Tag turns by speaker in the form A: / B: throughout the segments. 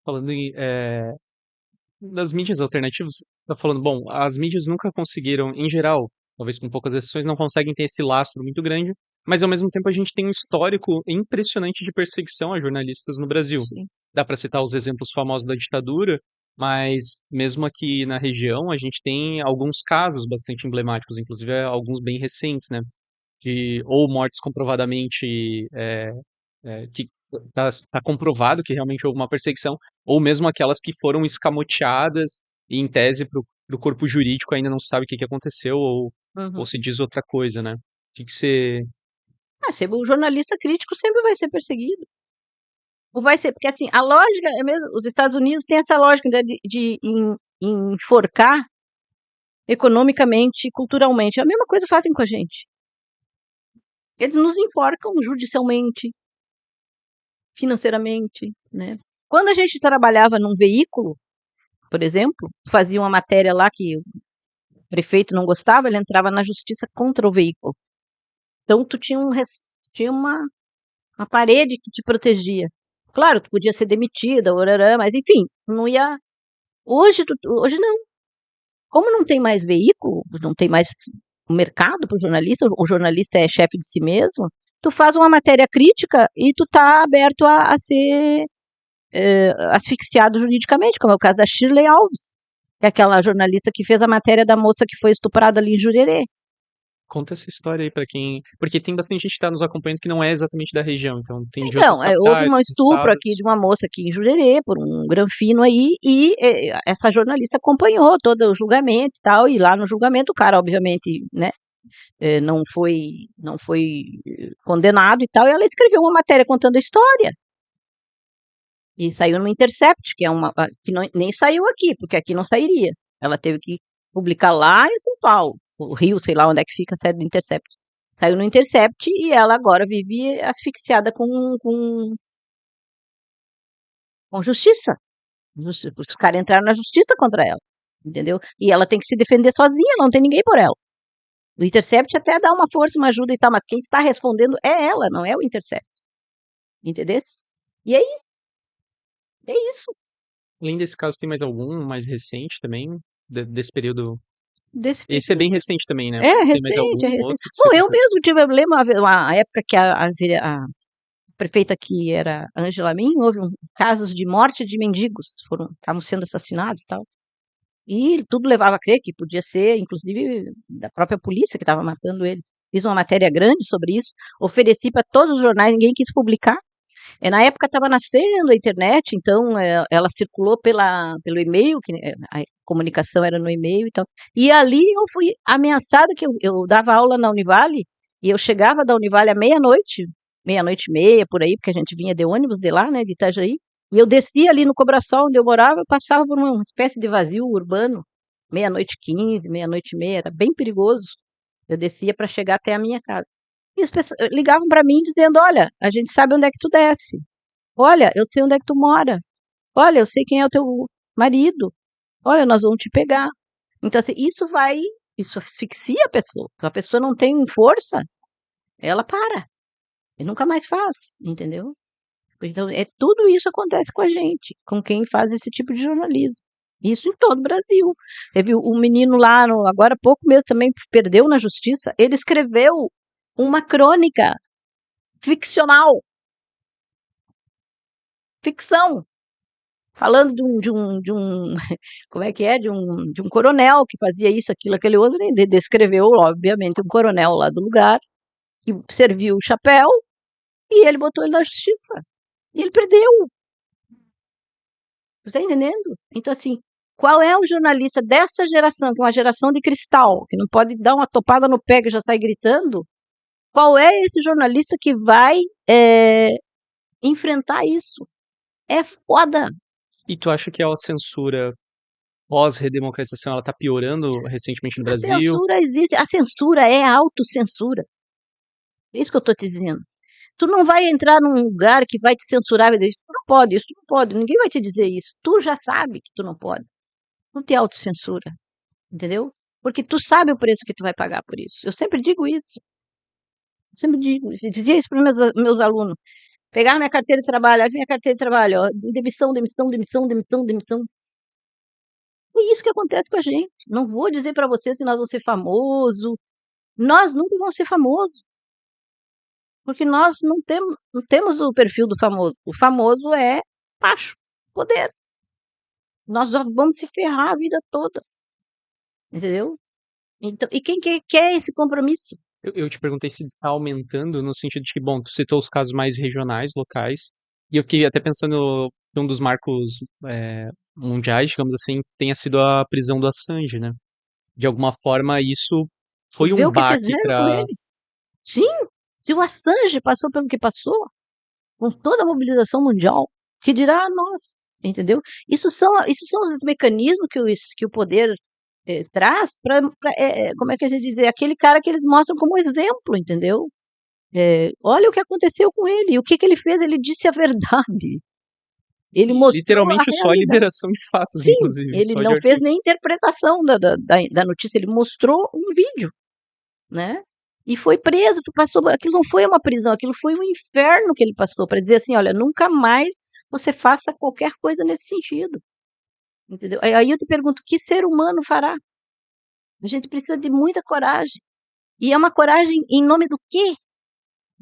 A: falando das mídias alternativas, tá falando, bom, as mídias nunca conseguiram, em geral, talvez com poucas exceções, não conseguem ter esse lastro muito grande, mas ao mesmo tempo a gente tem um histórico impressionante de perseguição a jornalistas no Brasil.
B: Sim.
A: Dá para citar os exemplos famosos da ditadura, mas mesmo aqui na região a gente tem alguns casos bastante emblemáticos, inclusive alguns bem recentes, né? De ou mortes comprovadamente que tá comprovado que realmente houve uma perseguição, ou mesmo aquelas que foram escamoteadas e, em tese, pro corpo jurídico ainda não se sabe o que que aconteceu ou
B: Uhum.
A: se diz outra coisa, né? O que que você...
B: Sempre o jornalista crítico sempre vai ser perseguido. Ou vai ser, porque assim, a lógica é mesmo, os Estados Unidos têm essa lógica de enforcar economicamente e culturalmente. A mesma coisa fazem com a gente. Eles nos enforcam judicialmente, financeiramente, né? Quando a gente trabalhava num veículo, por exemplo, fazia uma matéria lá que o prefeito não gostava, ele entrava na justiça contra o veículo. Então tu tinha uma parede que te protegia. Claro, tu podia ser demitida, orará, mas enfim, não ia. Hoje não. Como não tem mais veículo, não tem mais mercado para o jornalista é chefe de si mesmo, tu faz uma matéria crítica e tu tá aberto a ser asfixiado juridicamente, como é o caso da Shirley Alves, que é aquela jornalista que fez a matéria da moça que foi estuprada ali em Jurerê.
A: Conta essa história aí pra quem... Porque tem bastante gente que tá nos acompanhando que não é exatamente da região, então tem de outras
B: Então, houve
A: capitais,
B: um
A: outros
B: estupro aqui
A: estados.
B: de uma moça aqui em Jurerê, por um granfino aí, e essa jornalista acompanhou todo o julgamento e tal, e lá no julgamento o cara, obviamente, né, não foi condenado e tal, e ela escreveu uma matéria contando a história. E saiu no Intercept, que é que nem saiu aqui, porque aqui não sairia. Ela teve que publicar lá em São Paulo, o Rio, sei lá onde é que fica a sede do Intercept. Saiu no Intercept e ela agora vive asfixiada com justiça. Os caras entraram na justiça contra ela, entendeu? E ela tem que se defender sozinha, não tem ninguém por ela. O Intercept até dá uma força, uma ajuda e tal, mas quem está respondendo é ela, não é o Intercept. Entendeu? E aí, é isso.
A: Além desse caso, tem mais algum mais recente também, desse período?
B: Desse
A: Esse é
B: período.
A: bem recente também, né?
B: É
A: Mas tem mais
B: recente, é
A: algum
B: recente.
A: outro que você
B: Bom, eu
A: consegue?
B: mesmo tive, eu lembro a época que a prefeita que era Angela Min, houve casos de morte de mendigos, estavam sendo assassinados e tal. E tudo levava a crer que podia ser, inclusive, da própria polícia que estava matando ele. Fiz uma matéria grande sobre isso, ofereci para todos os jornais, ninguém quis publicar. Na época estava nascendo a internet, então ela circulou pelo e-mail, que a comunicação era no e-mail e tal. E ali eu fui ameaçada, que eu dava aula na Univale, e eu chegava da Univale à meia-noite, meia-noite e meia, por aí, porque a gente vinha de ônibus de lá, né, de Itajaí, e eu descia ali no Cobrasol, onde eu morava, eu passava por uma espécie de vazio urbano, meia-noite e 15, meia-noite e meia, era bem perigoso. Eu descia para chegar até a minha casa. E as pessoas ligavam para mim dizendo: olha, a gente sabe onde é que tu desce. Olha, eu sei onde é que tu mora. Olha, eu sei quem é o teu marido. Olha, nós vamos te pegar. Então, assim, isso asfixia a pessoa. Se a pessoa não tem força, ela para. E nunca mais faz, entendeu? Então, tudo isso acontece com a gente, com quem faz esse tipo de jornalismo. Isso em todo o Brasil. Teve um menino lá, agora há pouco mesmo também, perdeu na justiça. Ele escreveu uma crônica ficcional, ficção, falando de um como é que é, de um coronel que fazia isso, aquilo, aquele outro, ele descreveu, obviamente, um coronel lá do lugar, que serviu o chapéu, e ele botou ele na justiça. E ele perdeu. Você está entendendo? Então, assim, qual é o jornalista dessa geração, que é uma geração de cristal, que não pode dar uma topada no pé que já sai gritando? Qual é esse jornalista que vai enfrentar isso? É foda.
A: E tu acha que a censura pós-redemocratização, ela tá piorando recentemente no
B: A
A: Brasil?
B: censura existe, a censura é a autocensura. É isso que eu estou te dizendo. Tu não vai entrar num lugar que vai te censurar e vai dizer: tu não pode, isso tu não pode. Ninguém vai te dizer isso. Tu já sabe que tu não pode. Não te autocensura, entendeu? Porque tu sabe o preço que tu vai pagar por isso. Eu sempre digo isso. Eu sempre digo, eu dizia isso para os meus alunos. Pegar minha carteira de trabalho, olha minha carteira de trabalho, ó, demissão, demissão, demissão, demissão, demissão. É isso que acontece com a gente. Não vou dizer para você se nós vamos ser famoso. Nós nunca vamos ser famoso, porque nós não temos o perfil do famoso. O famoso é baixo, poder. Nós vamos se ferrar a vida toda, entendeu? Então, e quem quer esse compromisso?
A: Eu te perguntei se tá aumentando no sentido de que, bom, tu citou os casos mais regionais, locais, e eu fiquei até pensando que um dos marcos mundiais, digamos assim, tenha sido a prisão do Assange, né? De alguma forma, isso
B: E
A: foi
B: ver
A: um
B: o que
A: baque
B: fizeram com
A: para.
B: ele. Sim, se o Assange passou pelo que passou, com toda a mobilização mundial, que dirá a nós, entendeu? Isso são os mecanismos que o poder traz para, como é que a gente diz, aquele cara que eles mostram como exemplo, entendeu? Olha o que aconteceu com ele, o que ele fez, ele disse a verdade, ele mostrou a
A: Literalmente só a
B: realidade.
A: liberação de fatos,
B: Sim,
A: inclusive,
B: ele
A: só de
B: não fez
A: arquivo.
B: nem interpretação da notícia, ele mostrou um vídeo, né? E foi preso, passou, aquilo não foi uma prisão, aquilo foi um inferno que ele passou, para dizer assim, olha, nunca mais você faça qualquer coisa nesse sentido, entendeu? Aí eu te pergunto, que ser humano fará? A gente precisa de muita coragem, e é uma coragem em nome do quê?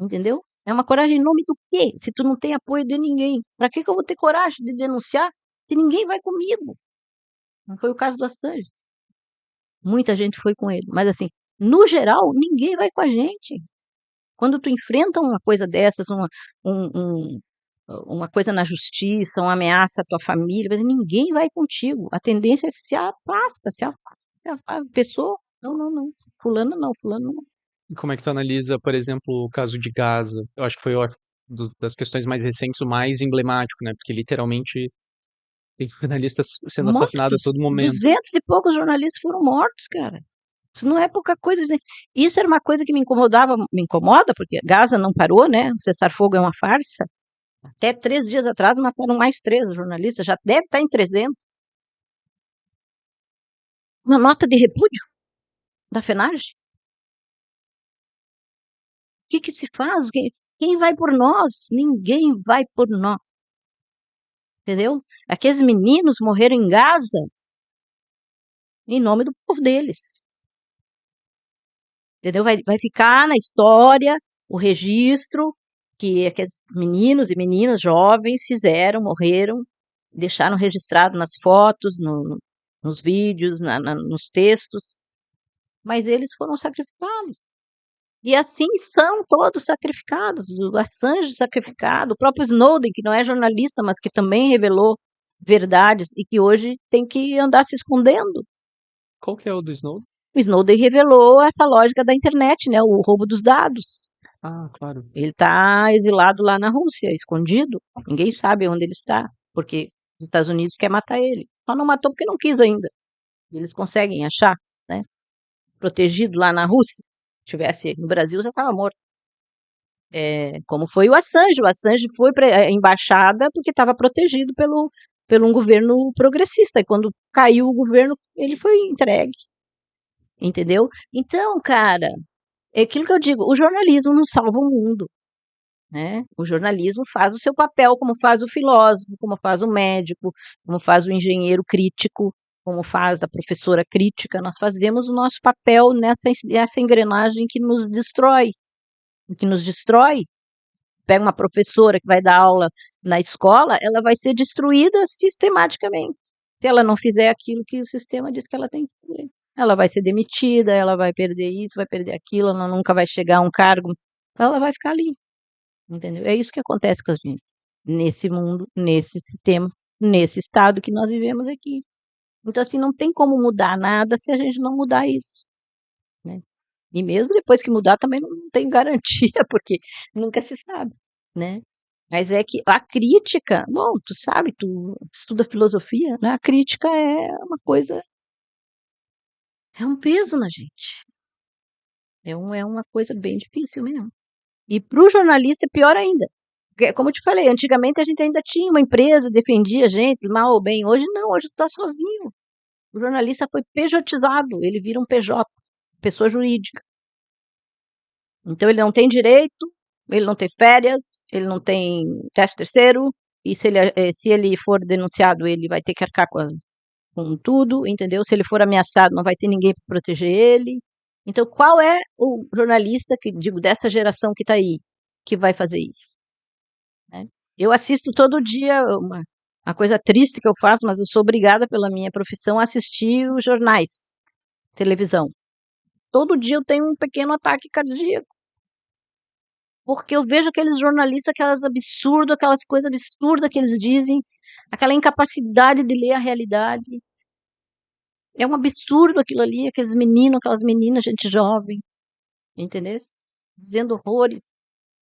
B: Entendeu? É uma coragem em nome do quê? Se tu não tem apoio de ninguém, para que eu vou ter coragem de denunciar se ninguém vai comigo? Não foi o caso do Assange. Muita gente foi com ele, mas assim, no geral, ninguém vai com a gente. Quando tu enfrenta uma coisa dessas, um- um- uma coisa na justiça, uma ameaça à tua família, mas ninguém vai contigo. A tendência é se afasta, se afasta, se afasta. Pessoa, não, não, não. Fulano não, fulano não.
A: E como é que tu analisa, por exemplo, o caso de Gaza? Eu acho que foi das questões mais recentes, o mais emblemático, né? Porque literalmente tem jornalistas sendo assassinados a
B: Monstros,
A: todo momento.
B: 200 e poucos jornalistas foram mortos, cara. Isso não é pouca coisa. Isso era uma coisa que me incomodava, me incomoda, porque Gaza não parou, né? O cessar-fogo é uma farsa. Até 3 dias atrás mataram mais 3 jornalistas, já deve estar em 300. Uma nota de repúdio da FENAGE. O que se faz? Quem vai por nós? Ninguém vai por nós. Entendeu? Aqueles meninos morreram em Gaza em nome do povo deles. Entendeu? Vai ficar na história o registro que aqueles meninos e meninas jovens fizeram, morreram, deixaram registrado nas fotos, nos vídeos, nos textos, mas eles foram sacrificados. E assim são todos sacrificados. O Assange sacrificado, o próprio Snowden, que não é jornalista, mas que também revelou verdades e que hoje tem que andar se escondendo.
A: Qual que é o do Snowden?
B: O Snowden revelou essa lógica da internet, né? O roubo dos dados.
A: Ah, claro.
B: Ele está exilado lá na Rússia, escondido. Ninguém sabe onde ele está, porque os Estados Unidos quer matar ele. Só não matou porque não quis ainda. Eles conseguem achar, né? Protegido lá na Rússia. Se tivesse no Brasil, já estava morto. Como foi o Assange. O Assange foi para a embaixada porque estava protegido pelo um governo progressista. E quando caiu o governo, ele foi entregue. Entendeu? Então, cara, é aquilo que eu digo: o jornalismo não salva o mundo. Né? O jornalismo faz o seu papel, como faz o filósofo, como faz o médico, como faz o engenheiro crítico, como faz a professora crítica. Nós fazemos o nosso papel nessa engrenagem que nos destrói. Que nos destrói. Pega uma professora que vai dar aula na escola, ela vai ser destruída sistematicamente. Se ela não fizer aquilo que o sistema diz que ela tem que fazer. Ela vai ser demitida, ela vai perder isso, vai perder aquilo, ela nunca vai chegar a um cargo, ela vai ficar ali. Entendeu? É isso que acontece com a gente. Nesse mundo, nesse sistema, nesse estado que nós vivemos aqui. Então, assim, não tem como mudar nada se a gente não mudar isso. Né? E mesmo depois que mudar, também não tem garantia, porque nunca se sabe, né? Mas é que a crítica, bom, tu sabe, tu estuda filosofia, né? A crítica é uma coisa, é um peso na gente. É uma coisa bem difícil mesmo. E para o jornalista é pior ainda. Porque, como eu te falei, antigamente a gente ainda tinha uma empresa, defendia a gente, mal ou bem. Hoje não, hoje tu tá sozinho. O jornalista foi pejotizado, ele vira um PJ, pessoa jurídica. Então ele não tem direito, Ele não tem férias, ele não tem 13º, e se ele for denunciado, ele vai ter que arcar com tudo, entendeu? Se ele for ameaçado, não vai ter ninguém para proteger ele. Então, qual é o jornalista, que digo, dessa geração que está aí, que vai fazer isso? Né? Eu assisto todo dia, uma coisa triste que eu faço, mas eu sou obrigada pela minha profissão a assistir os jornais, televisão. Todo dia eu tenho um pequeno ataque cardíaco, porque eu vejo aqueles jornalistas, aquelas coisas absurdas que eles dizem, aquela incapacidade de ler a realidade. É um absurdo aquilo ali, aqueles meninos, aquelas meninas, gente jovem, entendeu? Dizendo horrores.